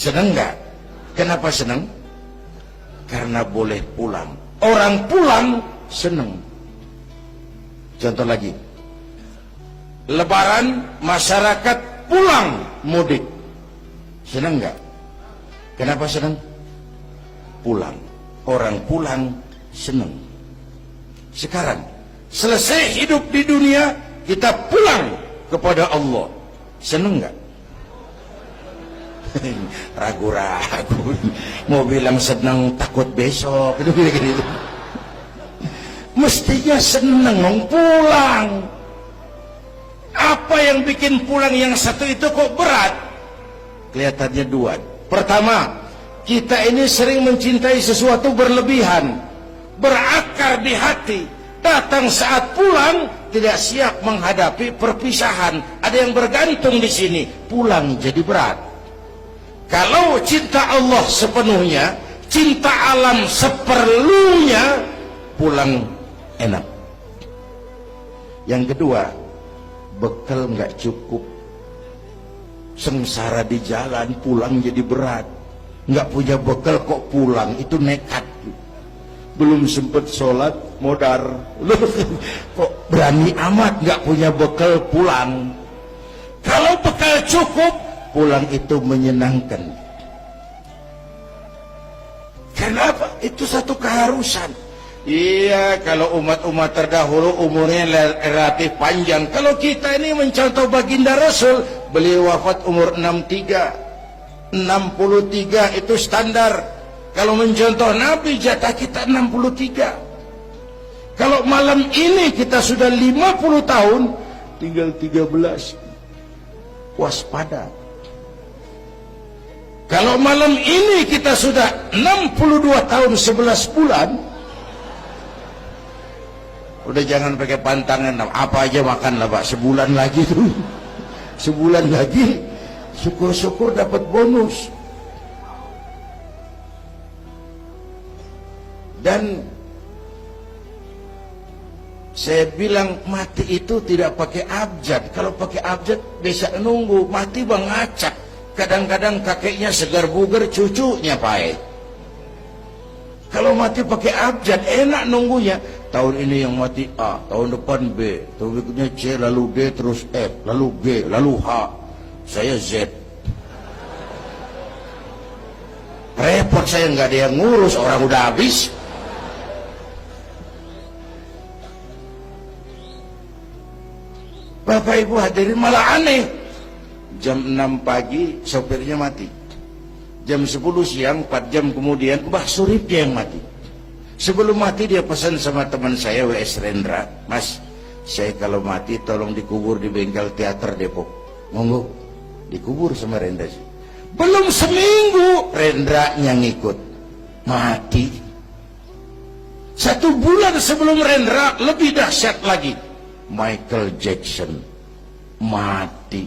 Senang nggak? Kenapa senang? Karena boleh pulang. Orang pulang senang. Contoh lagi, Lebaran masyarakat pulang mudik, senang nggak? Kenapa senang? Pulang. Orang pulang senang. Sekarang selesai hidup di dunia, kita pulang kepada Allah, senang nggak? Ragu-ragu, mau bilang senang takut besok gitu. Mestinya senang pulang. Apa yang bikin pulang yang satu itu kok berat? Kelihatannya dua. Pertama, kita ini sering mencintai sesuatu berlebihan, berakar di hati. Datang saat pulang tidak siap menghadapi perpisahan. Ada yang bergantung di sini, pulang jadi berat. Kalau cinta Allah sepenuhnya, cinta alam seperlunya, pulang enak. Yang kedua, bekal nggak cukup, sengsara di jalan, pulang jadi berat. Nggak punya bekal kok pulang, itu nekat. Belum sempet sholat, modar. Kok berani amat nggak punya bekal pulang. Kalau bekal cukup, pulang itu menyenangkan. Kenapa? Itu satu keharusan. Iya, kalau umat-umat terdahulu umurnya relatif panjang. Kalau kita ini mencontoh baginda Rasul, beliau wafat umur 63. 63 itu standar. Kalau mencontoh Nabi, jatah kita 63. Kalau malam ini kita sudah 50 tahun, tinggal 13. Waspada. Kalau malam ini kita sudah 62 tahun 11 bulan, udah jangan pakai pantangan, apa aja makanlah Pak, sebulan lagi tuh. Sebulan lagi, syukur-syukur dapat bonus. Dan saya bilang mati itu tidak pakai abjad. Kalau pakai abjad bisa nunggu, mati bang ngacak. Kadang-kadang kakeknya segar bugar, cucunya pahit. Kalau mati pakai abjad enak nunggunya. Tahun ini yang mati A, tahun depan B, tahun berikutnya C, lalu D, terus F, lalu G, lalu H. Saya Z. Repot saya, nggak ada yang ngurus, orang udah habis. Bapak Ibu hadirin, malah aneh. Jam 6 pagi sopirnya mati. Jam 10 siang, 4 jam kemudian Mbah Surip dia yang mati. Sebelum mati dia pesan sama teman saya W.S. Rendra, Mas, saya kalau mati tolong dikubur di bengkel teater Depok. Monggo, dikubur sama Rendra. Belum seminggu Rendra yang ngikut mati. 1 bulan sebelum Rendra, lebih dahsyat lagi, Michael Jackson mati.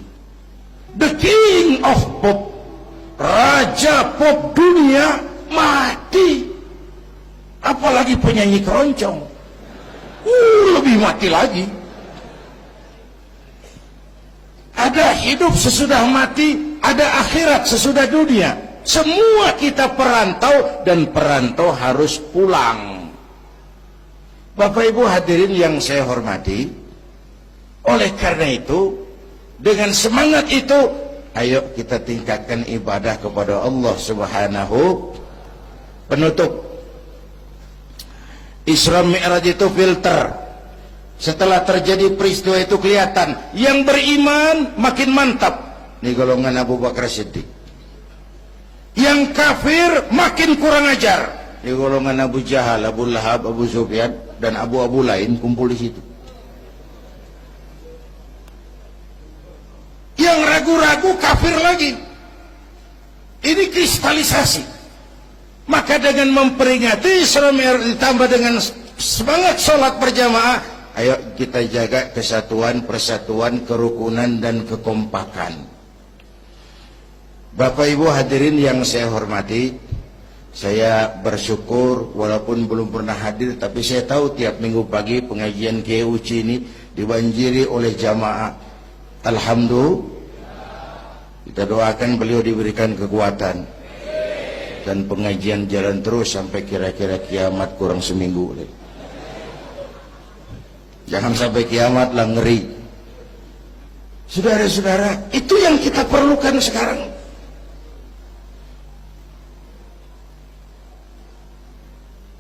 The King of Pop, Raja Pop dunia mati. Apalagi penyanyi keroncong, lebih mati lagi. Ada hidup sesudah mati, ada akhirat sesudah dunia. Semua kita perantau, dan perantau harus pulang. Bapak Ibu hadirin yang saya hormati, oleh karena itu, dengan semangat itu, ayo kita tingkatkan ibadah kepada Allah Subhanahu. Penutup, Isra Mi'raj itu filter. Setelah terjadi peristiwa itu kelihatan, yang beriman makin mantap, ini golongan Abu Bakar Siddiq. Yang kafir makin kurang ajar, ini golongan Abu Jahal, Abu Lahab, Abu Sufyan, dan abu-abu lain kumpul di situ. Yang ragu-ragu kafir lagi. Ini kristalisasi. Maka dengan memperingati Isra Mi'raj ditambah dengan semangat sholat berjamaah, ayo kita jaga kesatuan, persatuan, kerukunan, dan kekompakan. Bapak Ibu hadirin yang saya hormati, saya bersyukur walaupun belum pernah hadir, tapi saya tahu tiap minggu pagi pengajian KUC ini dibanjiri oleh jamaah. Alhamdulillah. Kita doakan beliau diberikan kekuatan dan pengajian jalan terus sampai kira-kira kiamat kurang seminggu. Jangan sampai kiamat lah, ngeri. Saudara-saudara, itu yang kita perlukan sekarang.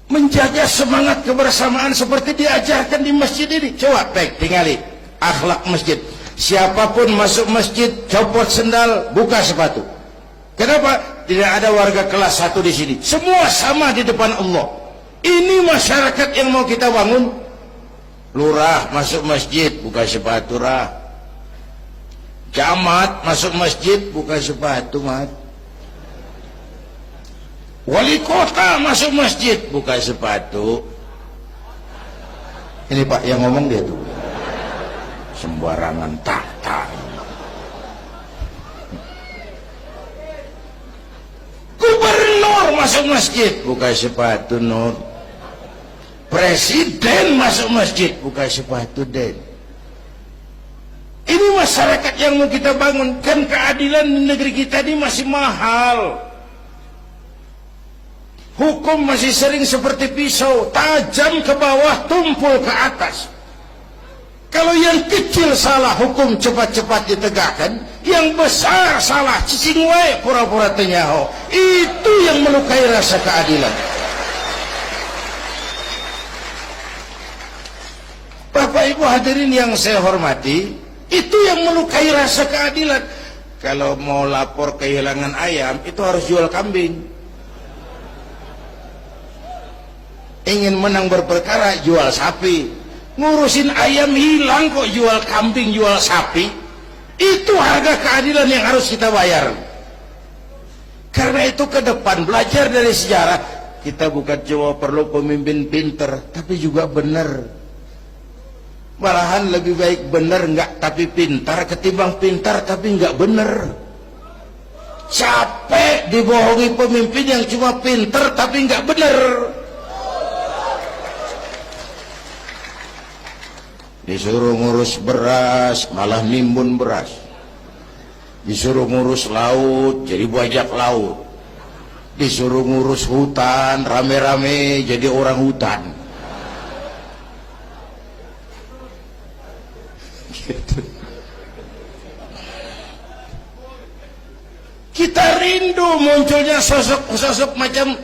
Menjaga semangat kebersamaan seperti diajarkan di masjid ini. Coba tinggali akhlak masjid. Siapapun masuk masjid, copot sendal, buka sepatu. Kenapa? Tidak ada warga kelas 1 di sini. Semua sama di depan Allah. Ini masyarakat yang mau kita bangun. Lurah masuk masjid, buka sepatu, rah. Camat masuk masjid, buka sepatu, mat. Wali kota masuk masjid, buka sepatu. Ini Pak yang ngomong dia tuh. Sembarangan tak. Gubernur masuk masjid, buka sepatu, nur. Presiden masuk masjid, buka sepatu, den. Ini masyarakat yang mau kita bangun. Kan keadilan di negeri kita ini masih mahal. Hukum masih sering seperti pisau, tajam ke bawah, tumpul ke atas. Kalau yang kecil salah, hukum cepat-cepat ditegakkan. Yang besar salah, cicing wae, pura-pura tenyaho. Itu yang melukai rasa keadilan. Bapak Ibu hadirin yang saya hormati, itu yang melukai rasa keadilan. Kalau mau lapor kehilangan ayam, itu harus jual kambing. Ingin menang berperkara, jual sapi. Ngurusin ayam hilang kok jual kambing, jual sapi. Itu harga keadilan yang harus kita bayar. Karena itu ke depan belajar dari sejarah. Kita bukan cuma perlu pemimpin pinter, tapi juga benar. Malahan lebih baik benar enggak tapi pintar ketimbang pintar tapi enggak benar. Capek dibohongi pemimpin yang cuma pintar tapi enggak benar. Disuruh ngurus beras malah nimbun beras. Disuruh ngurus laut jadi bajak laut. Disuruh ngurus hutan rame-rame jadi orang hutan. Gitu. Kita rindu munculnya sosok-sosok macam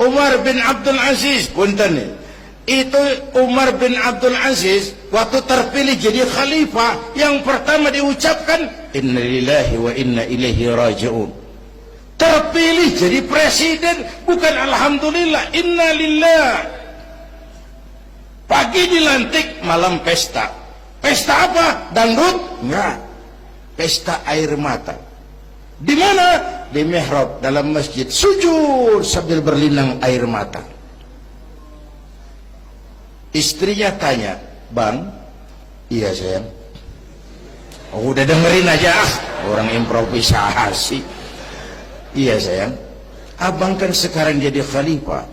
Umar bin Abdul Aziz. Punten nih. Itu Umar bin Abdul Aziz waktu terpilih jadi khalifah, yang pertama diucapkan inna lillahi wa inna ilaihi raji'un. Terpilih jadi presiden, bukan alhamdulillah, inna lillah. Pagi dilantik, malam pesta. Pesta apa? Dangdut? Enggak. Pesta air mata. Di mana? Di mihrab dalam masjid, sujud sambil berlinang air mata. Istrinya tanya, "Bang?" "Iya sayang." "Oh, udah dengerin aja, orang improvisasi." "Iya sayang, abang kan sekarang jadi khalifah."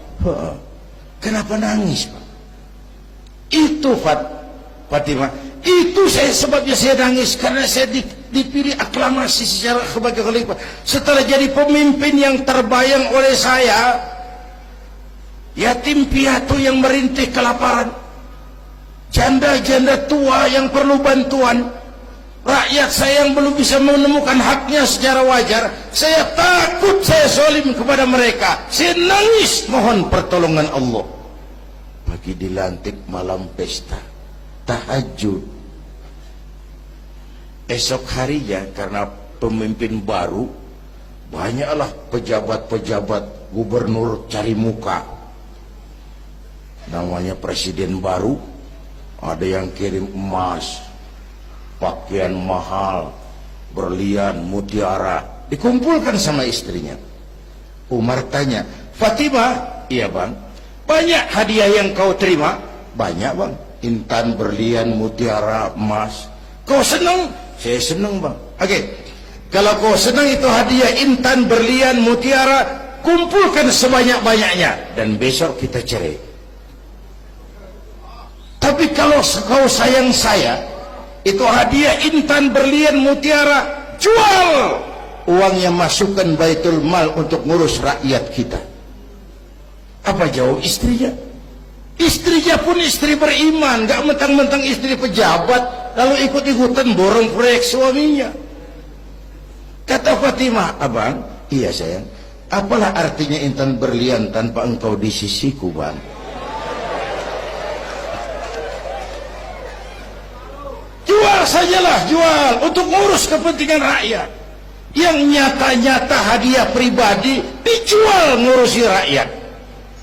"Kenapa nangis, Pak?" "Itu Fatimah, itu sebabnya saya nangis karena saya dipilih aklamasi secara sebagai khalifah. Setelah jadi pemimpin yang terbayang oleh saya, yatim piatu yang merintih kelaparan, janda-janda tua yang perlu bantuan, rakyat saya yang belum bisa menemukan haknya secara wajar, saya takut saya zalim kepada mereka. Saya nangis mohon pertolongan Allah." Pagi dilantik, malam pesta, tahajud. Esok harinya karena pemimpin baru, banyaklah pejabat-pejabat gubernur cari muka. Namanya presiden baru, ada yang kirim emas, pakaian mahal, berlian, mutiara, dikumpulkan sama istrinya. Umar tanya, "Fatimah?" "Iya bang." "Banyak hadiah yang kau terima?" "Banyak bang, intan, berlian, mutiara, emas." "Kau senang?" "Saya senang bang." "Oke, kalau kau senang itu hadiah intan, berlian, mutiara, kumpulkan sebanyak-banyaknya dan besok kita cerai. Tapi kalau kau sayang saya, itu hadiah intan, berlian, mutiara, jual uangnya masukkan baitul mal untuk ngurus rakyat kita. Apa jawab istrinya? Istrinya pun istri beriman, gak mentang-mentang istri pejabat lalu ikut-ikutan borong proyek suaminya. Kata Fatimah, abang, iya sayang, apalah artinya intan berlian tanpa engkau di sisiku, bang? Jual sajalah, jual untuk ngurus kepentingan rakyat. Yang nyata-nyata hadiah pribadi dijual ngurusi rakyat.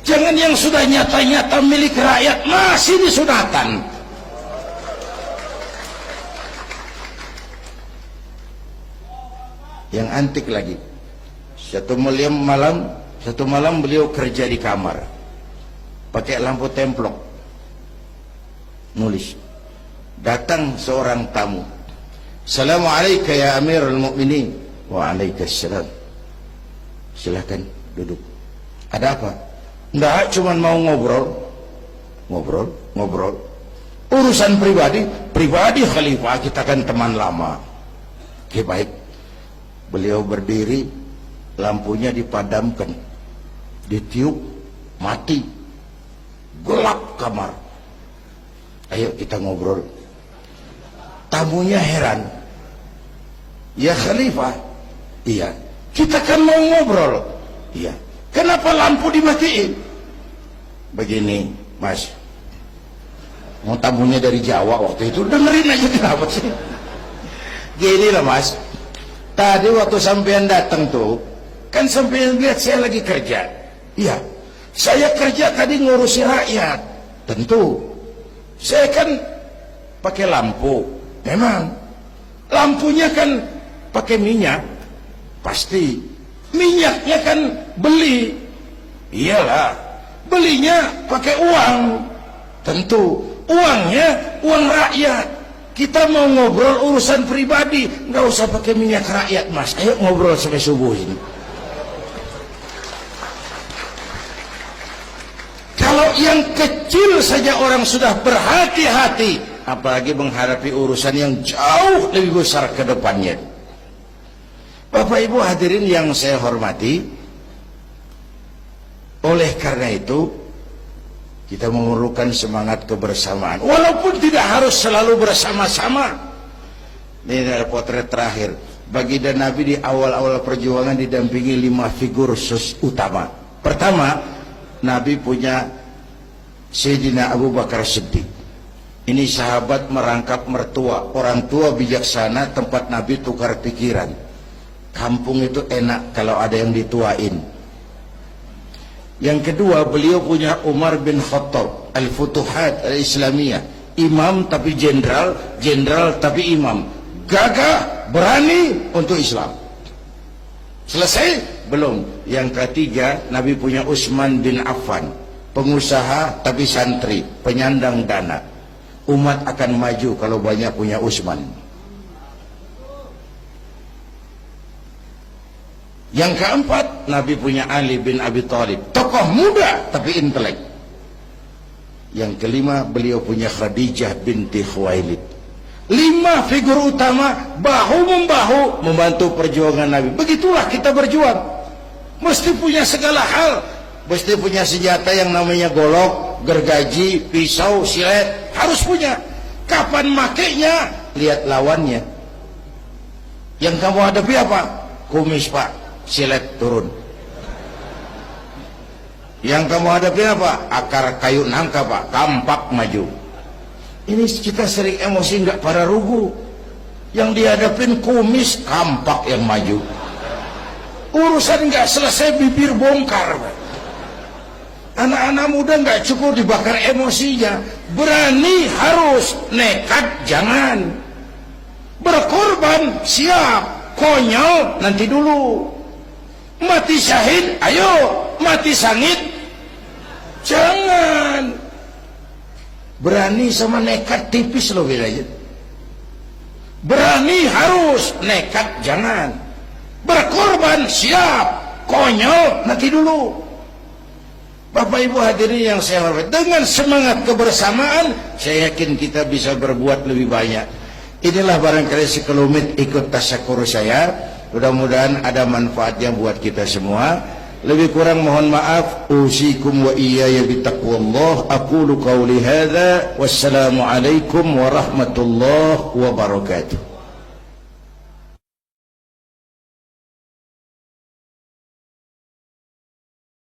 Jangan yang sudah nyata-nyata milik rakyat masih disunatan. Yang antik lagi, satu malam beliau kerja di kamar pakai lampu templok, nulis. Datang seorang tamu, Assalamualaikum ya Amirul Mukminin. Waalaikumsalam. Silakan duduk. Ada apa? Enggak, cuman mau ngobrol. Urusan pribadi khalifah, kita kan teman lama. Oke, baik. Beliau berdiri, lampunya dipadamkan, ditiup, mati, gelap kamar. Ayo kita ngobrol. Tamunya heran, ya khalifah, iya, kita kan mau ngobrol, iya, kenapa lampu dimatiin? Begini mas, mau tamunya dari Jawa waktu itu, dengerin aja kenapa sih? Gini lah mas, tadi waktu sampean datang tuh, kan sampean lihat saya lagi kerja. Iya, saya kerja tadi ngurusi rakyat. Tentu, saya kan pakai lampu. Memang, lampunya kan pakai minyak. Pasti, minyaknya kan beli. Iyalah, belinya pakai uang. Tentu, uangnya uang rakyat. Kita mau ngobrol urusan pribadi, nggak usah pakai minyak rakyat mas. Ayo ngobrol sampai subuh ini. Kalau yang kecil saja orang sudah berhati-hati, apalagi menghadapi urusan yang jauh lebih besar ke depannya. Bapak Ibu hadirin yang saya hormati, oleh karena itu kita memerlukan semangat kebersamaan, walaupun tidak harus selalu bersama-sama. Ini adalah potret terakhir. Baginda Nabi di awal-awal perjuangan didampingi 5 figur utama. Pertama, Nabi punya Sayyidina Abu Bakar Siddiq. Ini sahabat merangkap mertua, orang tua bijaksana, tempat Nabi tukar pikiran. Kampung itu enak kalau ada yang dituain. Yang kedua, beliau punya Umar bin Khattab, Al-Futuhat Al-Islamiyah. Imam tapi jenderal, jenderal tapi imam. Gagah, berani untuk Islam. Selesai? Belum. Yang ketiga, Nabi punya Utsman bin Affan, pengusaha tapi santri, penyandang dana. Umat akan maju kalau banyak punya Utsman. Yang keempat, Nabi punya Ali bin Abi Thalib, tokoh muda tapi intelek. Yang kelima, beliau punya Khadijah binti Khuwailid. 5 figur utama bahu-membahu membantu perjuangan Nabi. Begitulah kita berjuang. Mesti punya segala hal. Mesti punya senjata yang namanya golok, gergaji, pisau, silet. Harus punya. Kapan makainya? Lihat lawannya. Yang kamu hadapi apa? Kumis pak, silet turun. Yang kamu hadapi apa? Akar kayu nangka pak, kampak maju. Ini kita sering emosi nggak pada rugu. Yang dihadapin kumis, kampak yang maju. Urusan nggak selesai bibir bongkar pak. Anak-anak muda nggak cukup dibakar emosinya. Berani harus, nekat jangan. Berkorban siap, konyol nanti dulu. Mati syahid, ayo. Mati sangit, jangan. Berani sama nekat tipis loh bedanya. Berani harus, nekat jangan. Berkorban siap, konyol nanti dulu. Bapak Ibu hadirin yang saya hormati, dengan semangat kebersamaan, saya yakin kita bisa berbuat lebih banyak. Inilah barangkali sekelumit ikut tasyakur saya. Mudah-mudahan ada manfaatnya buat kita semua. Lebih kurang mohon maaf. Usikum wa iyaya bitaqwallah. Aqulu qawli hadza. Wassalamu alaikum warahmatullahi wabarakatuh.